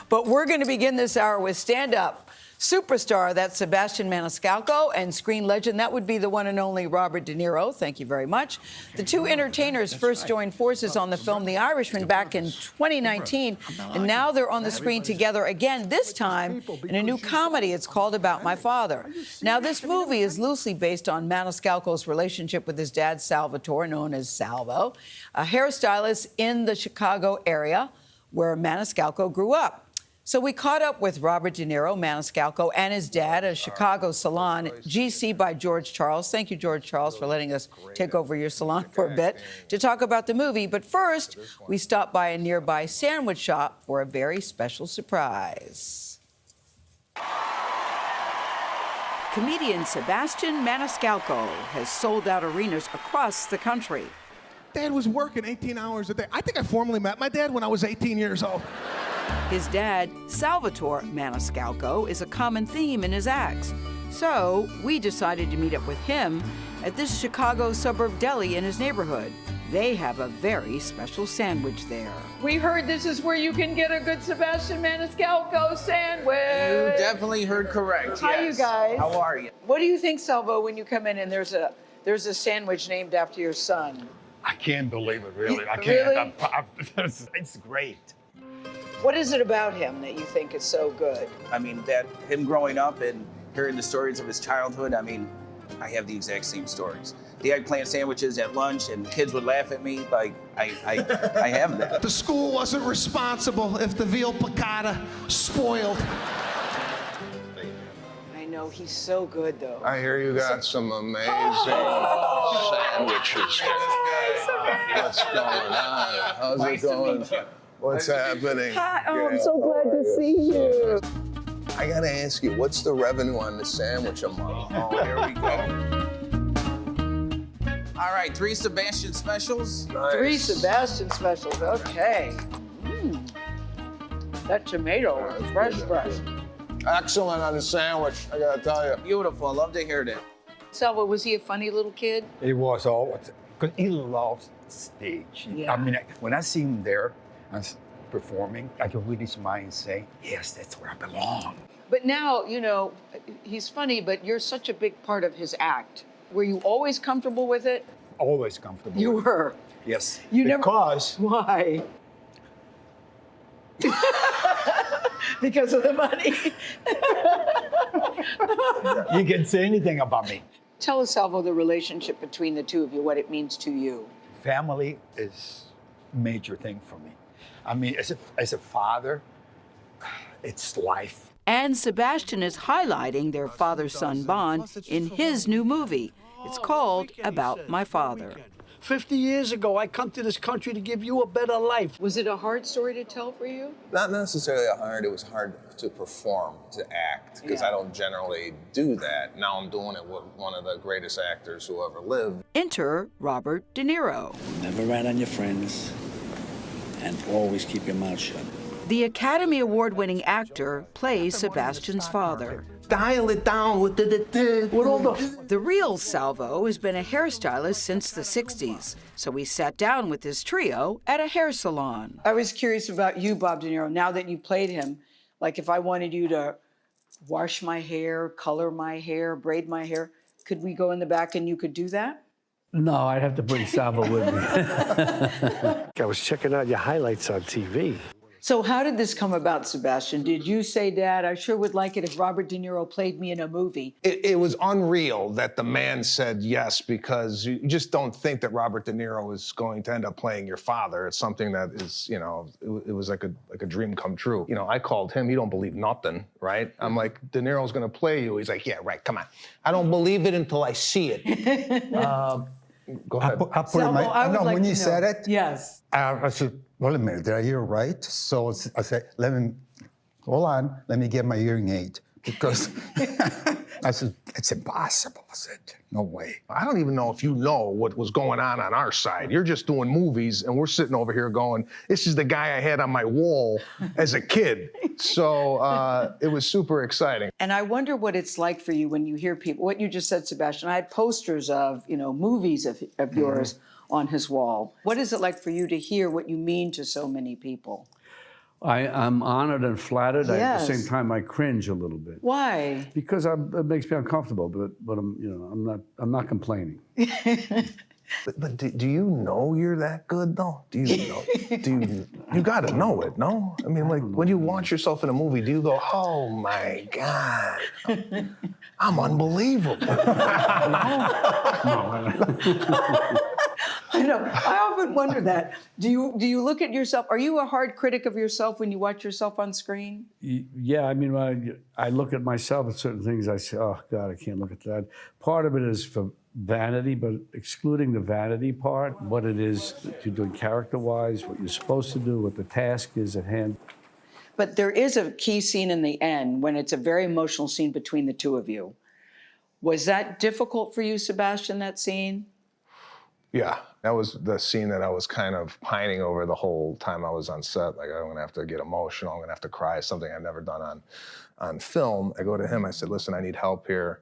But we're going to begin this hour with stand-up superstar, that's Sebastian Maniscalco, and screen legend, that would be the one and only Robert De Niro. Thank you very much. The two entertainers first joined forces on the film The Irishman back in 2019, and now they're on the screen together again, this time in a new comedy. It's called About My Father. Now, this movie is loosely based on Maniscalco's relationship with his dad, Salvatore, known as Salvo, a hairstylist in the Chicago area where Maniscalco grew up. So we caught up with Robert De Niro, Maniscalco, and his dad, a Chicago salon, GC by George Charles. Thank you, George Charles, for letting us take over your salon for a bit to talk about the movie. But first, we stopped by a nearby sandwich shop for a very special surprise. Comedian Sebastian Maniscalco has sold out arenas across the country. Dad was working 18 hours a day. I think I formally met my dad when I was 18 years old. His dad, Salvatore Maniscalco, is a common theme in his acts. So we decided to meet up with him at this Chicago suburb deli in his neighborhood. They have a very special sandwich there. We heard this is where you can get a good Sebastian Maniscalco sandwich. You definitely heard correct. Hi, yes. you guys. How are you? What do you think, Salvo, when you come in and there's a sandwich named after your son? I can't believe it, really. I Really? can't. It's great. What is it about him that you think is so good? I mean, that him growing up and hearing the stories of his childhood, I mean, I have the exact same stories. Dad playing sandwiches at lunch and kids would laugh at me. Like, I have that. The school wasn't responsible if the veal piccata spoiled. I know, he's so good, though. I hear you got some amazing sandwiches. What's going on? How's it going? What's happening? Hi, I'm so glad to see you. I gotta ask you, what's the revenue on the sandwich a month? Oh, here we go. All right, 3 Sebastian specials. Nice. 3 Sebastian specials, okay. That tomato is fresh. Excellent on the sandwich, I gotta tell you. Beautiful. I love to hear that. Selva, was he a funny little kid? It was always, because he loves stage. Yeah. I mean, when I see him there and performing, I can read his mind and say, yes, that's where I belong. But now, you know, he's funny, but you're such a big part of his act. Were you always comfortable with it? Always comfortable. You with it. were. Yes. You never- because Why? Because of the money. you can say anything about me. Tell us, Salvo, the relationship between the two of you, what it means to you. Family is a major thing for me. I mean, as a father, it's life. And Sebastian is highlighting their father-son bond in his new movie. It's called About My Father. 50 years ago, I come to this country to give you a better life. Was it a hard story to tell for you? Not necessarily hard, it was hard to perform, to act, because I don't generally do that. Now I'm doing it with one of the greatest actors who ever lived. Enter Robert De Niro. Never rat on your friends, and always keep your mouth shut. The Academy Award-winning actor plays Sebastian's father. Dial it down with with all the... The real Salvo has been a hairstylist since the 60s, so we sat down with this trio at a hair salon. I was curious about you, Bob De Niro, now that you played him. Like, if I wanted you to wash my hair, color my hair, braid my hair, could we go in the back and you could do that? No, I'd have to bring Saba with me. I was checking out your highlights on TV. So how did this come about, Sebastian? Did you say, Dad, I sure would like it if Robert De Niro played me in a movie? It was unreal that the man said yes, because you just don't think that Robert De Niro is going to end up playing your father. It's something that is, you know, it was like a dream come true. You know, I called him, he don't believe nothing, right? I'm like, De Niro's gonna play you. He's like, yeah, right, come on. I don't believe it until I see it. Go ahead. I put in my, no, when you said it, Yes. I said, wait a minute, did I hear right? So I said, hold on, let me get my hearing aid. Because I said, it's impossible. I said, no way. I don't even know if you know what was going on our side. You're just doing movies, and we're sitting over here going, this is the guy I had on my wall as a kid. So it was super exciting. And I wonder what it's like for you when you hear people, what you just said, Sebastian. I had posters of, you know, movies of yours on his wall. What is it like for you to hear what you mean to so many people? I'm honored and flattered. At the Yes. same time, I cringe a little bit Why? because it makes me uncomfortable. But I'm not complaining. But do you know you're that good though? Do you know? You got to know it, no? I mean, like when you watch yourself in a movie, do you go, "Oh my God, I'm unbelievable"? I know. I often wonder that. Do you look at yourself? Are you a hard critic of yourself when you watch yourself on screen? Yeah, I mean, when I look at myself at certain things, I say, "Oh God, I can't look at that." Part of it is for vanity, but excluding the vanity part, what it is that you're doing character-wise, what you're supposed to do, what the task is at hand. But there is a key scene in the end when it's a very emotional scene between the two of you. Was that difficult for you, Sebastian, that scene? Yeah, that was the scene that I was kind of pining over the whole time I was on set. Like, I'm gonna have to get emotional, I'm gonna have to cry, something I've never done on film. I go to him, I said, listen, I need help here.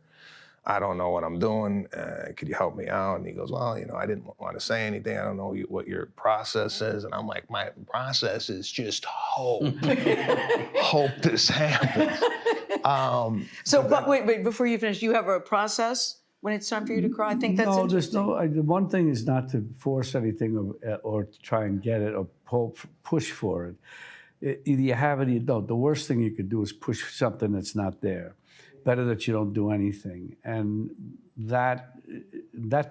I don't know what I'm doing. Could you help me out? And he goes, well, I didn't want to say anything. I don't know what your process is. And I'm like, my process is just hope. Hope this happens. But wait, before you finish, you have a process when it's time for you to cry? I think that's interesting. The one thing is not to force anything or to try and get it or push for it. Either you have it or you don't. The worst thing you could do is push something that's not there. Better that you don't do anything. And that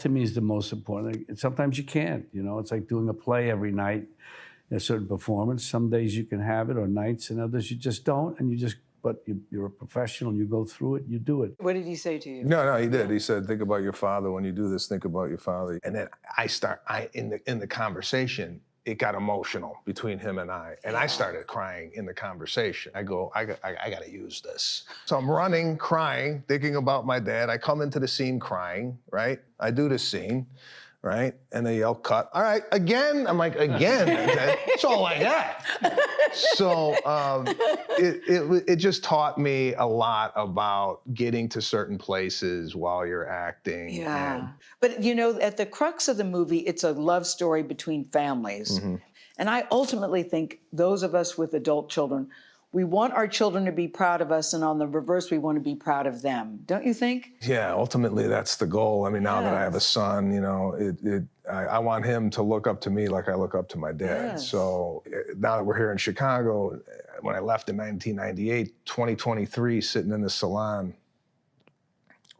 to me is the most important. And sometimes you can't, it's like doing a play every night, a certain performance. Some days you can have it or nights and others you just don't. And but you're a professional, you go through it, you do it. What did he say to you? No, he did. He said, think about your father. When you do this, think about your father. And then in the conversation, it got emotional between him and I started crying in the conversation. I go, I got to use this. So I'm running, crying, thinking about my dad. I come into the scene crying, right? I do the scene, right? And they yell, cut. All right, again? I'm like, again? That's all I got. So it just taught me a lot about getting to certain places while you're acting. Yeah. But at the crux of the movie, it's a love story between families. Mm-hmm. And I ultimately think those of us with adult children, we want our children to be proud of us, and on the reverse, we want to be proud of them. Don't you think? Yeah, ultimately, that's the goal. I mean, now that I have a son, I want him to look up to me like I look up to my dad. Yes. So now that we're here in Chicago, when I left in 1998, 2023, sitting in the salon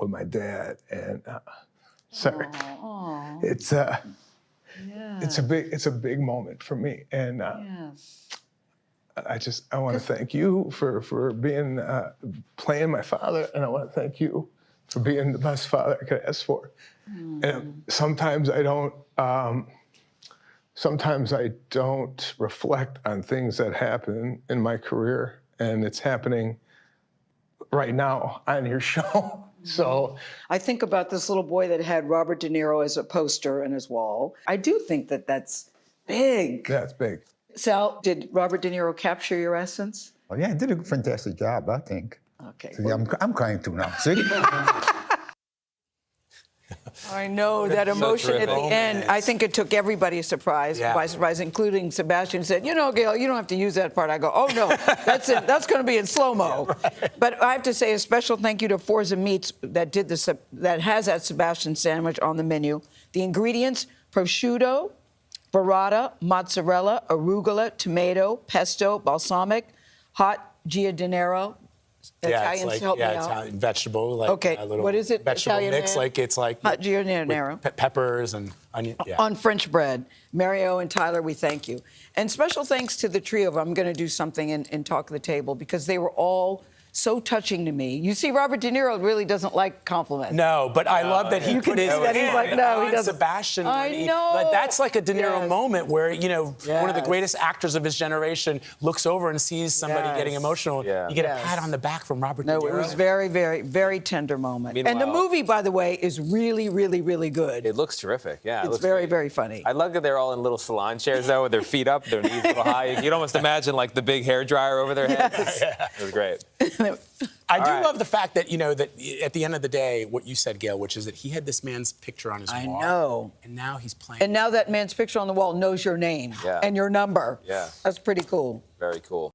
with my dad, and it's a big moment for me, and yes. I want to thank you for being playing my father, and I want to thank you for being the best father I could ask for. And sometimes I don't reflect on things that happen in my career, and it's happening right now on your show. So I think about this little boy that had Robert De Niro as a poster on his wall. I do think that that's big. yeah, it's big. Sal, did Robert De Niro capture your essence? Oh, yeah, he did a fantastic job, I think. Okay. See, I'm crying too now. See? I know that emotion at the end. I think it took everybody by surprise, including Sebastian. Said, Gayle, you don't have to use that part. I go, oh no, that's it. That's going to be in slow-mo. Right. But I have to say a special thank you to Forza Meats that has that Sebastian sandwich on the menu. The ingredients: prosciutto, burrata, mozzarella, arugula, tomato, pesto, balsamic, hot giardiniera. Italians help me out. Italian vegetable. Okay, a little what is it? Vegetable Italian mix, man? it's like hot giardiniera. Peppers and onion. Yeah. On French bread. Mario and Tyler, we thank you. And special thanks to the trio of them. I'm going to do something in Talk of the Table because they were all so touching to me. You see, Robert De Niro really doesn't like compliments. No, but I love that he put his that he's like, no, he doesn't. Sebastian. I know. But that's like a De Niro moment where, one of the Yes. greatest actors of his generation looks over and sees somebody getting emotional. Yeah. You get a pat on the back from Robert De Niro. No, it was very, very, very tender moment. And the Meanwhile- movie, by the way, is really, really, really good. It looks terrific. Yeah, it It's looks very, great. very funny. I love that they're all in little salon chairs though, with their feet up, their knees a little high. You can almost imagine like the big hair dryer over their heads. Yes. It was great. I do love the fact that, that at the end of the day, what you said, Gayle, which is that he had this man's picture on his wall. I know. And now he's playing. And now that man's picture on the wall knows your name Yeah. and your number. Yeah. That's pretty cool. Very cool.